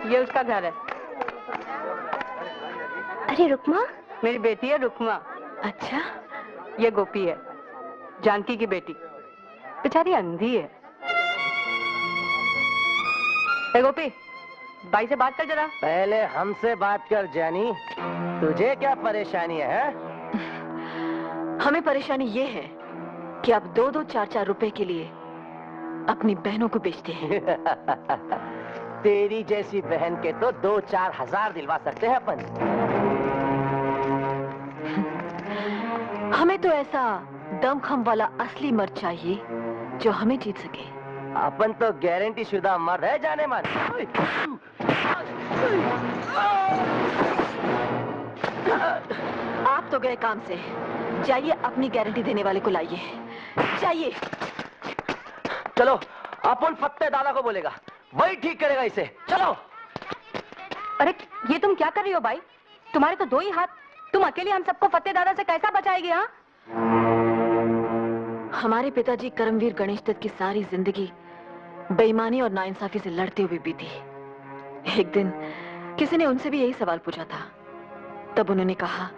ये उसका घर है। अरे रुक्मा? मेरी बेटी है रुक्मा। अच्छा। ये गोपी है, जानकी की बेटी, बेचारी अंधी है। ए गोपी, भाई से बात कर जरा। पहले हमसे बात कर जानी, तुझे क्या परेशानी है? हमें परेशानी ये है कि आप 2-2, 4-4 रुपए के लिए अपनी बहनों को बेचते हैं। तेरी जैसी बहन के तो 2-4 हजार दिलवा सकते हैं अपन। हमें तो ऐसा दमखम वाला असली मर्द चाहिए जो हमें जीत सके। अपन तो गारंटी शुदा मर्द है जाने मन। आप तो गए काम से, जाइए अपनी गारंटी देने वाले को लाइए। जाइए। चलो अपन फत्ते दादा को बोलेगा, वही ठीक करेगा इसे। चलो। अरे ये तुम क्या कर रही हो भाई? तुम्हारे तो 2 ही हाथ, तुम अकेले हम सबको फत्ते दादा से कैसा बचाएगी? हाँ, हमारे पिताजी करमवीर गणेश दत्त की सारी जिंदगी बेईमानी और नाइंसाफी से लड़ते हुए बीती। एक दिन किसी ने उनसे भी यही सवाल पूछा था। तब उन्होंने कहा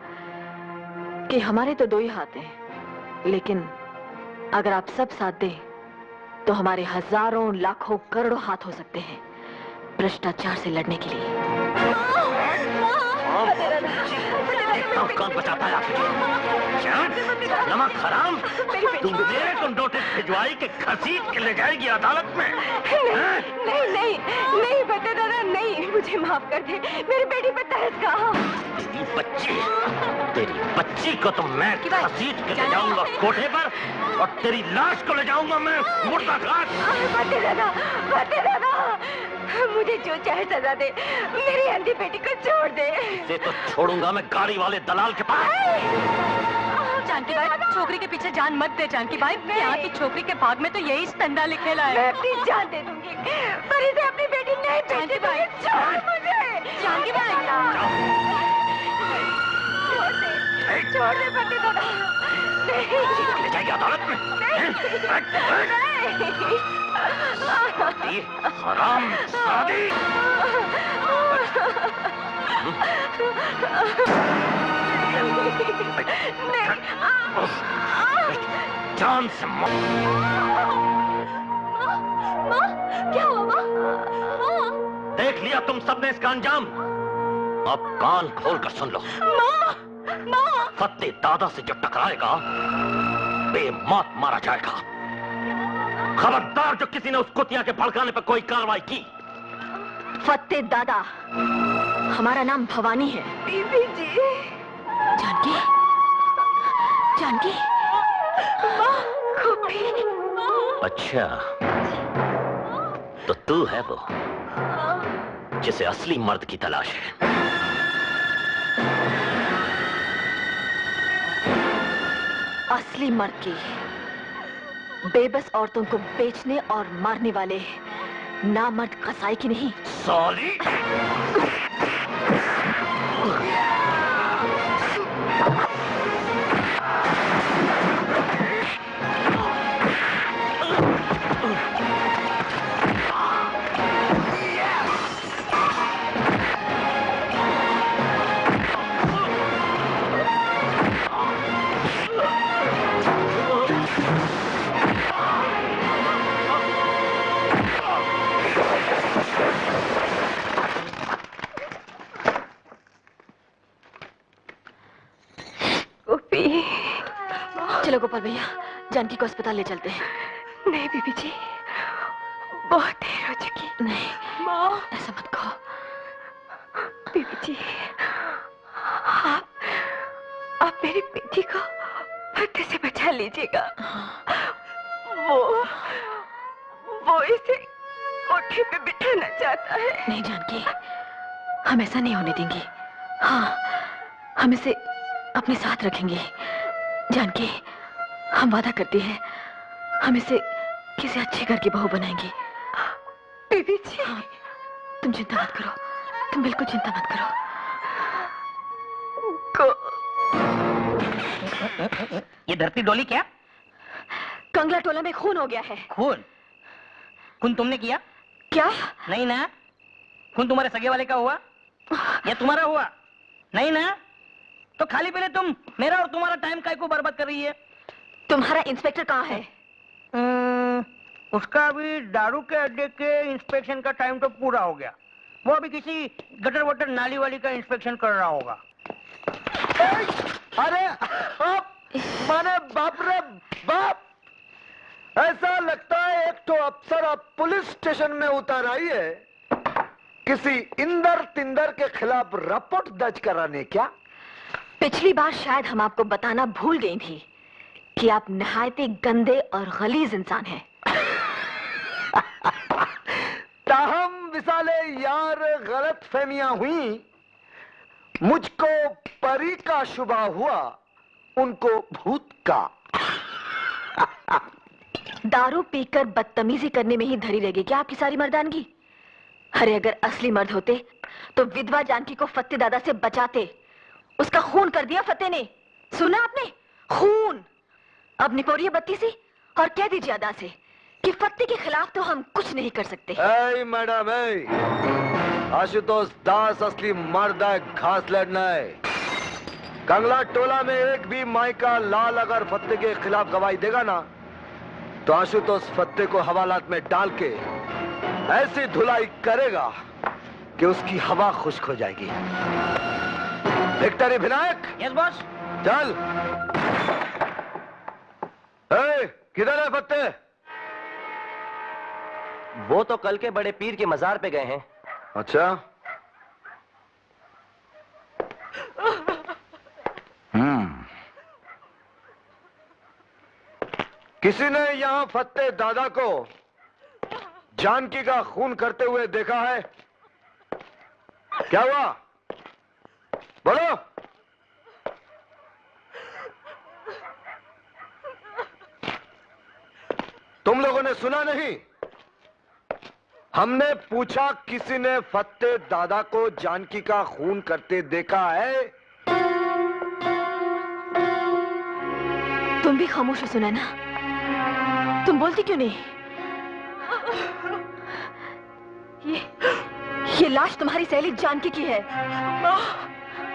कि हमारे तो 2 ही हाथ हैं, लेकिन अगर आप सब साथ दें तो हमारे हजारों, लाखों, करोड़ों हाथ हो सकते हैं भ्रष्टाचार से लड़ने के लिए। कौन बचाता है आपको? नमक हराम, तुम मेरे को नोटिस भिजवाई के घसीट के ले जाएगी अदालत में? नहीं नहीं नहीं बता दादा, नहीं, मुझे माफ कर दे, मेरी बेटी पर तरस खा। तेरी बच्ची को तो मैं घसीट के ले जाऊंगा कोठे पर, और तेरी लाश को ले जाऊंगा मैं मुर्दा घाट। बता दादा, मुझे जो चाहे सजा दे, मेरी अंधी बेटी को छोड़ दे। इसे तो छोड़ूंगा मैं गाड़ी वाले दलाल के पास। जानकी भाई, छोकरी के पीछे जान मत दे। जानकी भाई, यहाँ की छोकरी के भाग में तो यही स्तंदा लिखेला है। मैं अपनी जान दे दूंगी, पर इसे अपनी बेटी नहीं बेचने दूंगी। छोड़ मुझे। जानकी भाई, छोड़ दे बता दादा। नहीं, ले जाएगी अदालत में। हराम शादी। जान से मां, क्या हुआ मां? देख लिया तुम सबने इसका अंजाम। अब कान खोल कर सुन लो। फत्ते दादा से जो टकराएगा बेमौत मारा जाएगा। खबरदार जो किसी ने उस कुतिया के भड़काने पर कोई कार्रवाई की। फत्ते दादा, हमारा नाम भवानी है। बीबी जी। जानकी, जानकी, अच्छा, तो तू है वो जिसे असली मर्द की तलाश है। असली मर्द की, बेबस औरतों को बेचने और मारने वाले नामर्द कसाई की नहीं। साली! चलो गोपाल भैया, जानकी को अस्पताल ले चलते हैं। नहीं बीबी जी, बहुत देर हो चुकी। नहीं माँ, ऐसा मत कहो। बीबी जी, आप मेरी बेटी को फत्ते से बचा लीजिएगा। वो इसे कोठे पे बिठाना चाहता है। नहीं जानकी, हम ऐसा नहीं होने देंगे। हाँ, हम इसे अपने साथ रखेंगे। जानकी, हम वादा करते हैं, हम इसे किसी अच्छे घर की बहू बनाएंगे। बीबी जी। हाँ, तुम चिंता मत करो, तुम बिल्कुल चिंता मत करो। ये धरती डोली क्या? कंगला टोला में खून हो गया है। खून? खून तुमने किया? क्या? नहीं ना, खून तुम्हारे सगे वाले का हुआ या तुम्हारा हुआ? नहीं ना? तो खाली पहले तुम मेरा और तुम्हारा टाइम काय को बर्बाद कर रही है? तुम्हारा इंस्पेक्टर कहाँ है? उसका अभी दारू के अड्डे के इंस्पेक्शन का टाइम तो पूरा हो गया। वो अभी किसी गटर वटर नाली वाली का इंस्पेक्शन कर रहा होगा। अरे माने बाप रे बाप, ऐसा लगता है एक तो अफसर अब पुलिस स्टेशन में उतर आई है किसी इंदर तिंदर के खिलाफ रिपोर्ट दर्ज कराने। क्या पिछली बार शायद हम आपको बताना भूल गई थी कि आप नहायते गंदे और गलीज इंसान हैं। ताहम विसाले यार गलत फहमियां हुई, मुझको परी का शुबा हुआ, उनको भूत का। दारू पीकर बदतमीजी करने में ही धरी रहेगी क्या आपकी सारी मर्दानगी? अरे अगर असली मर्द होते तो विधवा जानकी को फत्ते दादा से बचाते। उसका खून कर दिया फत्ते ने, सुना आपने? खून। अब निपोरिए बत्ती से और कह दीजिए अदा से कि फत्ते के खिलाफ तो हम कुछ नहीं कर सकते। ऐ मैडम, आशुतोष दास असली मर्द है, घास लड़ना है। कंगला टोला में एक भी माई का लाल अगर फत्ते के खिलाफ गवाही देगा ना, तो आशुतोष फत्ते को हवालात में डाल के ऐसी धुलाई करेगा कि उसकी हवा खुश्क हो जाएगी। विक्टरी विनायक। Yes boss. चल। किधर है फत्ते? वो तो कल के बड़े पीर के मजार पे गए हैं। अच्छा। किसी ने यहां फत्ते दादा को जानकी का खून करते हुए देखा है? क्या हुआ? बोलो। तुम लोगों ने सुना नहीं? हमने पूछा किसी ने फत्ते दादा को जानकी का खून करते देखा है? तुम भी खामोश हो सुना ना? तुम बोलती क्यों नहीं? ये लाश तुम्हारी सहेली जानकी की है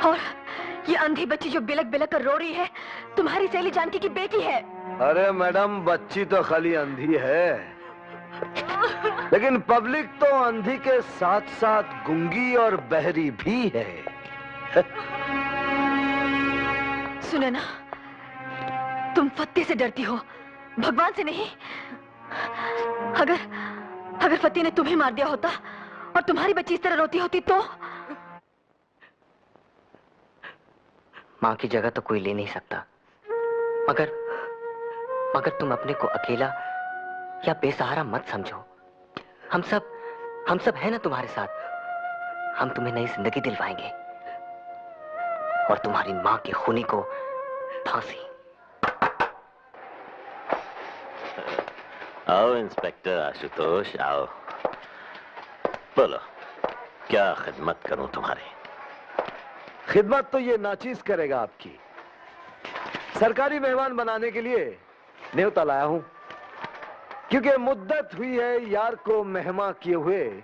और ये अंधी बच्ची जो बिलक बिलक कर रो रही है तुम्हारी सहेली जानकी की बेटी है। अरे मैडम, बच्ची तो खाली अंधी है, लेकिन पब्लिक तो अंधी के साथ साथ गूंगी और बहरी भी है। सुनो ना, तुम फत्ते से डरती हो, भगवान से नहीं। अगर फत्ते ने तुम्हें मार दिया होता और तुम्हारी बच्ची इस तरह रोती होती तो? मां की जगह तो कोई ले नहीं सकता, मगर तुम अपने को अकेला या बेसहारा मत समझो। हम सब है ना तुम्हारे साथ। हम तुम्हें नई जिंदगी दिलवाएंगे और तुम्हारी मां के खूनी को फांसी। आओ इंस्पेक्टर आशुतोष, आओ। बोलो, क्या खिदमत करूं तुम्हारी? खिदमत तो ये नाचीज करेगा आपकी। सरकारी मेहमान बनाने के लिए न्योता लाया हूं, क्योंकि मुद्दत हुई है यार को मेहमा किए हुए,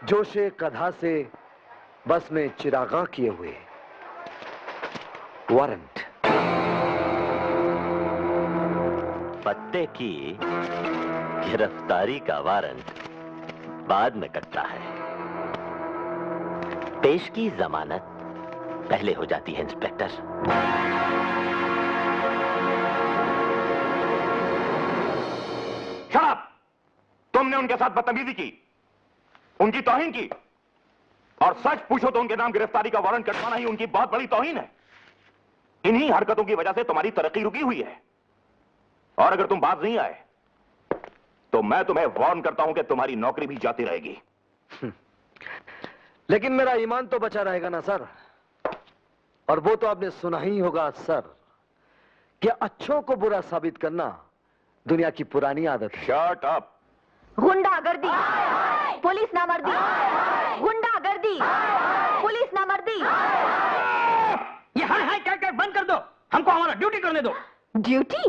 जोशे कधा से बस में चिरागा किए हुए। वारंट। फत्ते की गिरफ्तारी का वारंट बाद में कटता है, पेश की जमानत पहले हो जाती है इंस्पेक्टर। शराब! तुमने उनके साथ बदतमीजी की, उनकी तौहीन की, और सच पूछो तो उनके नाम गिरफ्तारी का वारंट कटवाना ही उनकी बहुत बड़ी तौहीन है। इन्हीं हरकतों की वजह से तुम्हारी तरक्की रुकी हुई है, और अगर तुम बाज नहीं आए तो मैं तुम्हें वार्न करता हूं कि तुम्हारी नौकरी भी जाती रहेगी। लेकिन मेरा ईमान तो बचा रहेगा ना सर। और वो तो आपने सुना ही होगा सर कि अच्छों को बुरा साबित करना दुनिया की पुरानी आदत है। Shut up! गुंडागर्दी, पुलिस नामर्दी, गुंडागर्दी, पुलिस नामर्दी। ये हाय हाय क्या बंद कर दो, हमको हमारा ड्यूटी करने दो। ड्यूटी?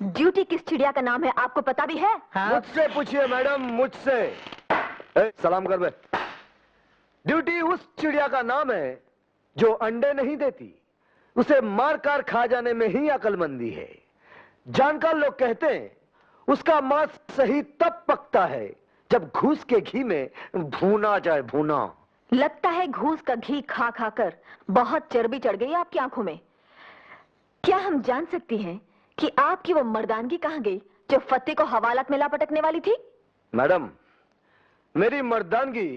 ड्यूटी किस चिड़िया का नाम है आपको पता भी है? मुझसे पूछिए मैडम, मुझसे। सलाम कर बे। ड्यूटी उस चिड़िया का नाम है जो अंडे नहीं देती, उसे मार कर खा जाने में ही अक्लमंदी है। जानकार लोग कहते हैं उसका मांस सही तब पकता है जब घूस के घी में भूना जाए, भूना। लगता है घूस का घी खा खाकर बहुत चर्बी चढ़ गई आपकी आंखों में। क्या हम जान सकती हैं कि आपकी वो मर्दानगी कहां गई जो फतेह को हवालात में ला पटकने वाली थी? मैडम, मेरी मर्दानगी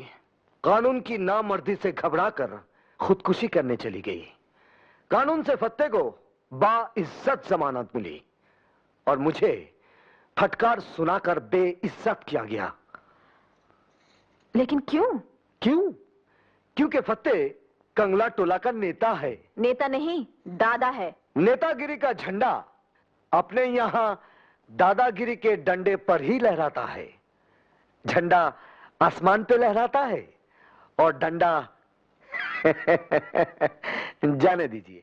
कानून की नामर्दी से घबराकर खुदकुशी करने चली गई। कानून से फतेह को बाइज्जत जमानत मिली और मुझे फटकार सुनाकर बेइज्जत किया गया। लेकिन क्यों? क्यों? क्योंकि फतेह कंगला टोला का नेता है। नेता नहीं, दादा है। नेतागिरी का झंडा अपने यहां दादागिरी के डंडे पर ही लहराता है। झंडा आसमान पे लहराता है और डंडा जाने दीजिए।